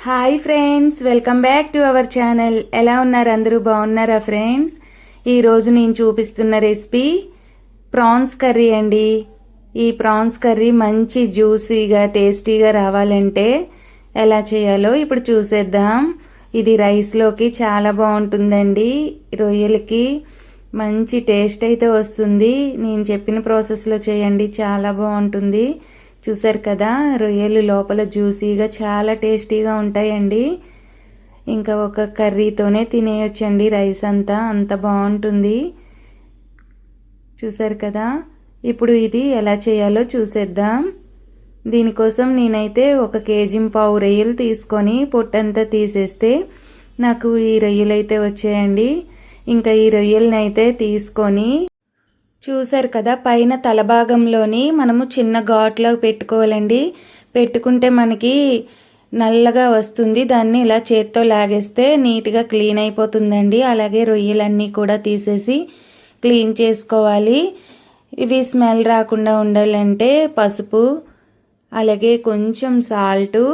Hi friends, welcome back to our channel. ఎలా ఉన్నారు? అందరూ బాగున్నారా ఫ్రెండ్స్? ఈరోజు నేను చూపిస్తున్న రెసిపీ ప్రాన్స్ కర్రీ అండి. ఈ ప్రాన్స్ కర్రీ మంచి జ్యూసీగా టేస్టీగా రావాలంటే ఎలా చేయాలో ఇప్పుడు చూసేద్దాం. ఇది రైస్లోకి చాలా బాగుంటుందండి. రొయ్యలకి మంచి టేస్ట్ అయితే వస్తుంది. నేను చెప్పిన ప్రాసెస్లో చేయండి, చాలా బాగుంటుంది. చూసారు కదా, రొయ్యలు లోపల జ్యూసీగా చాలా టేస్టీగా ఉంటాయండి. ఇంకా ఒక కర్రీతోనే తినేయొచ్చండి రైస్ అంత బాగుంటుంది. చూసారు కదా, ఇప్పుడు ఇది ఎలా చేయాలో చూసేద్దాం. దీనికోసం నేనైతే 1.5 కేజీ రొయ్యలు తీసుకొని పొట్టంతా తీసేస్తే నాకు ఈ రొయ్యలు అయితే వచ్చాయండి. ఇంకా ఈ రొయ్యలని అయితే తీసుకొని చూసారు కదా, పైన తల భాగంలోని మనము చిన్న ఘాట్లో పెట్టుకోవాలండి. పెట్టుకుంటే మనకి నల్లగా వస్తుంది. దాన్ని ఇలా చేత్తో లాగేస్తే నీట్గా క్లీన్ అయిపోతుందండి. అలాగే రొయ్యలన్నీ కూడా తీసేసి క్లీన్ చేసుకోవాలి. ఇవి స్మెల్ రాకుండా ఉండాలంటే పసుపు, అలాగే కొంచెం సాల్టు,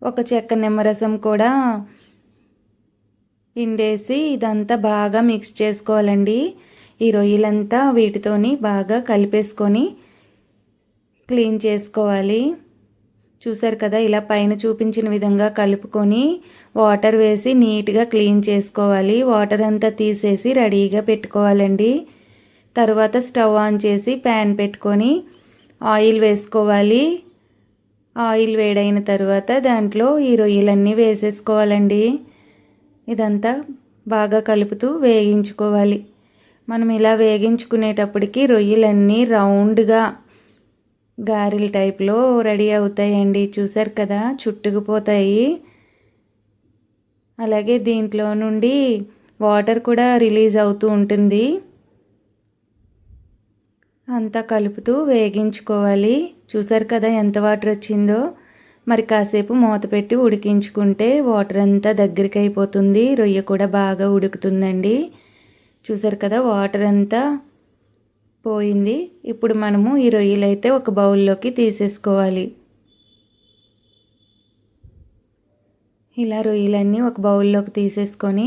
ఒక చెక్క నిమ్మరసం కూడా పిండేసి ఇదంతా బాగా మిక్స్ చేసుకోవాలండి. ఈ రొయ్యలంతా వీటితోని బాగా కలిపేసుకొని క్లీన్ చేసుకోవాలి. చూసారు కదా, ఇలా పైన చూపించిన విధంగా కలుపుకొని వాటర్ వేసి నీట్గా క్లీన్ చేసుకోవాలి. వాటర్ అంతా తీసేసి రెడీగా పెట్టుకోవాలండి. తర్వాత స్టవ్ ఆన్ చేసి ప్యాన్ పెట్టుకొని ఆయిల్ వేసుకోవాలి. ఆయిల్ వేడైన తర్వాత దాంట్లో ఈ రొయ్యలన్నీ వేసేసుకోవాలండి. ఇదంతా బాగా కలుపుతూ వేగించుకోవాలి. మనం ఇలా వేగించుకునేటప్పటికి రొయ్యలన్నీ రౌండ్గా గారెల టైప్లో రెడీ అవుతాయండి. చూసారు కదా, చుట్టుకుపోతాయి. అలాగే దీంట్లో నుండి వాటర్ కూడా రిలీజ్ అవుతూ ఉంటుంది. అంతా కలుపుతూ వేగించుకోవాలి. చూసారు కదా ఎంత వాటర్ వచ్చిందో. మరి కాసేపు మూత పెట్టి ఉడికించుకుంటే వాటర్ అంతా దగ్గరికి అయిపోతుంది. రొయ్య కూడా బాగా ఉడుకుతుందండి. చూసారు కదా, వాటర్ అంతా పోయింది. ఇప్పుడు మనము ఈ రొయ్యలు అయితే ఒక బౌల్లోకి తీసేసుకోవాలి. ఇలా రొయ్యలన్నీ ఒక బౌల్లోకి తీసేసుకొని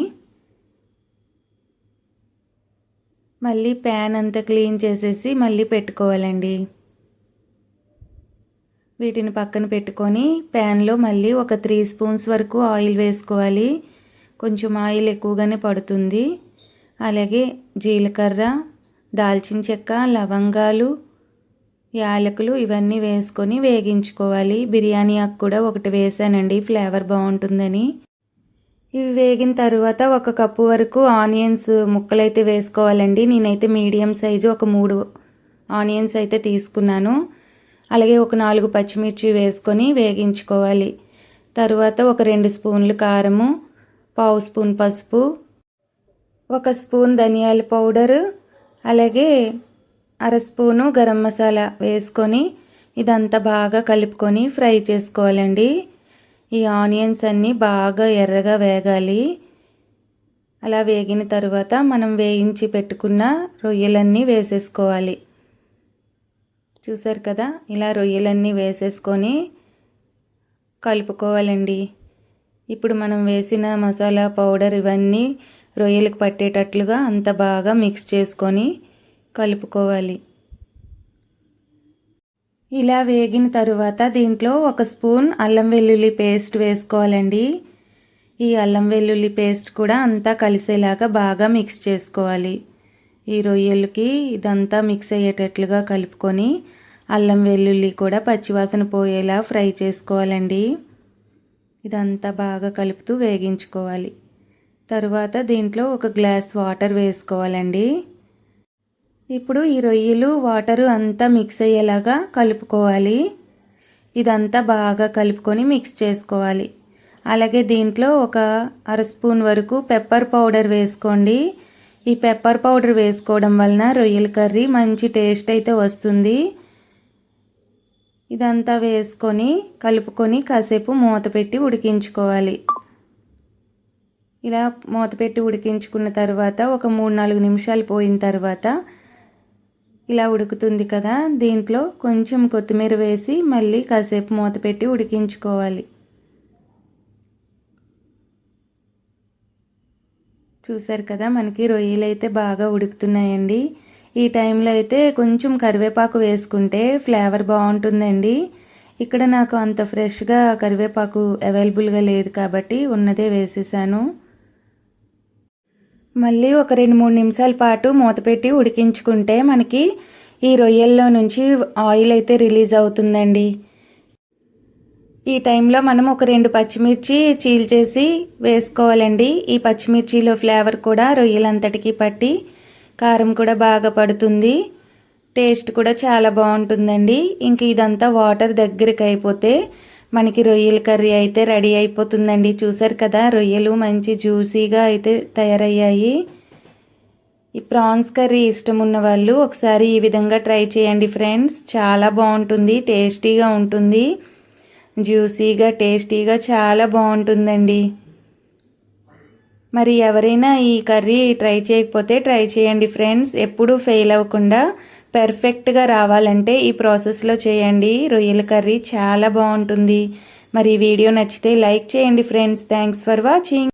మళ్ళీ ప్యాన్ అంతా క్లీన్ చేసేసి మళ్ళీ పెట్టుకోవాలండి. వీటిని పక్కన పెట్టుకొని ప్యాన్లో మళ్ళీ ఒక 3 స్పూన్స్ వరకు ఆయిల్ వేసుకోవాలి. కొంచెం ఆయిల్ ఎక్కువగానే పడుతుంది. అలాగే జీలకర్ర, దాల్చిన చెక్క, లవంగాలు, యాలకులు ఇవన్నీ వేసుకొని వేగించుకోవాలి. బిర్యానీ ఆకు కూడా ఒకటి వేసానండి, ఫ్లేవర్ బాగుంటుందని. ఇవి వేగిన తర్వాత 1 కప్పు వరకు ఆనియన్స్ ముక్కలైతే వేసుకోవాలండి. నేనైతే మీడియం సైజు ఒక 3 ఆనియన్స్ అయితే తీసుకున్నాను. అలాగే ఒక 4 పచ్చిమిర్చి వేసుకొని వేగించుకోవాలి. తర్వాత ఒక 2 స్పూన్లు కారము, 1/2 స్పూన్ పసుపు, 1 స్పూన్ ధనియాల పౌడరు, అలాగే 1/2 స్పూను గరం మసాలా వేసుకొని ఇదంతా బాగా కలుపుకొని ఫ్రై చేసుకోవాలండి. ఈ ఆనియన్స్ అన్నీ బాగా ఎర్రగా వేగాలి. అలా వేగిన తర్వాత మనం వేయించి పెట్టుకున్న రొయ్యలన్నీ వేసేసుకోవాలి. చూసారు కదా, ఇలా రొయ్యలన్నీ వేసేసుకొని కలుపుకోవాలండి. ఇప్పుడు మనం వేసిన మసాలా పౌడర్ ఇవన్నీ రొయ్యలకు పట్టేటట్లుగా అంత బాగా మిక్స్ చేసుకొని కలుపుకోవాలి. ఇలా వేగిన తరువాత దీంట్లో 1 స్పూన్ అల్లం వెల్లుల్లి పేస్ట్ వేసుకోవాలండి. ఈ అల్లం వెల్లుల్లి పేస్ట్ కూడా అంతా కలిసేలాగా బాగా మిక్స్ చేసుకోవాలి. ఈ రొయ్యలకి ఇదంతా మిక్స్ అయ్యేటట్లుగా కలుపుకొని అల్లం వెల్లుల్లి కూడా పచ్చివాసన పోయేలా ఫ్రై చేసుకోవాలండి. ఇదంతా బాగా కలుపుతూ వేగించుకోవాలి. తరువాత దీంట్లో 1 గ్లాస్ వాటర్ వేసుకోవాలండి. ఇప్పుడు ఈ రొయ్యలు వాటరు అంతా మిక్స్ అయ్యేలాగా కలుపుకోవాలి. ఇదంతా బాగా కలుపుకొని మిక్స్ చేసుకోవాలి. అలాగే దీంట్లో ఒక 1/2 స్పూన్ వరకు పెప్పర్ పౌడర్ వేసుకోండి. ఈ పెప్పర్ పౌడర్ వేసుకోవడం వలన రొయ్యల కర్రీ మంచి టేస్ట్ అయితే వస్తుంది. ఇదంతా వేసుకొని కలుపుకొని కాసేపు మూత పెట్టి ఉడికించుకోవాలి. ఇలా మూత పెట్టి ఉడికించుకున్న తర్వాత ఒక 3-4 నిమిషాలు పోయిన తర్వాత ఇలా ఉడుకుతుంది కదా, దీంట్లో కొంచెం కొత్తిమీర వేసి మళ్ళీ కాసేపు మూత పెట్టి ఉడికించుకోవాలి. చూసారు కదా, మనకి రొయ్యలు అయితే బాగా ఉడుకుతున్నాయండి. ఈ టైంలో అయితే కొంచెం కరివేపాకు వేసుకుంటే ఫ్లేవర్ బాగుంటుందండి. ఇక్కడ నాకు అంత ఫ్రెష్గా కరివేపాకు అవైలబుల్గా లేదు కాబట్టి ఉన్నదే వేసేసాను. మళ్ళీ ఒక 2-3 నిమిషాల పాటు మూత పెట్టి ఉడికించుకుంటే మనకి ఈ రొయ్యల్లో నుంచి ఆయిల్ అయితే రిలీజ్ అవుతుందండి. ఈ టైంలో మనం ఒక 2 పచ్చిమిర్చి చీల్చేసి వేసుకోవాలండి. ఈ పచ్చిమిర్చిలో ఫ్లేవర్ కూడా రొయ్యలంతటికి పట్టి కారం కూడా బాగా పడుతుంది. టేస్ట్ కూడా చాలా బాగుంటుందండి. ఇంక ఇదంతా వాటర్ దగ్గరికి అయిపోతే మనకి రొయ్యల కర్రీ అయితే రెడీ అయిపోతుందండి. చూసారు కదా, రొయ్యలు మంచి జ్యూసీగా అయితే తయారయ్యాయి. ఈ ప్రాన్స్ కర్రీ ఇష్టం ఉన్న వాళ్ళు ఒకసారి ఈ విధంగా ట్రై చేయండి ఫ్రెండ్స్. చాలా బాగుంటుంది, టేస్టీగా ఉంటుంది, జ్యూసీగా టేస్టీగా చాలా బాగుంటుందండి. మరి ఎవరైనా ఈ కర్రీ ట్రై చేయకపోతే ట్రై చేయండి ఫ్రెండ్స్. ఎప్పుడూ ఫెయిల్ అవ్వకుండా పర్ఫెక్ట్గా రావాలంటే ఈ ప్రాసెస్లో చేయండి. రొయ్యల కర్రీ చాలా బాగుంటుంది. మరి ఈ వీడియో నచ్చితే లైక్ చేయండి ఫ్రెండ్స్. Thanks for watching.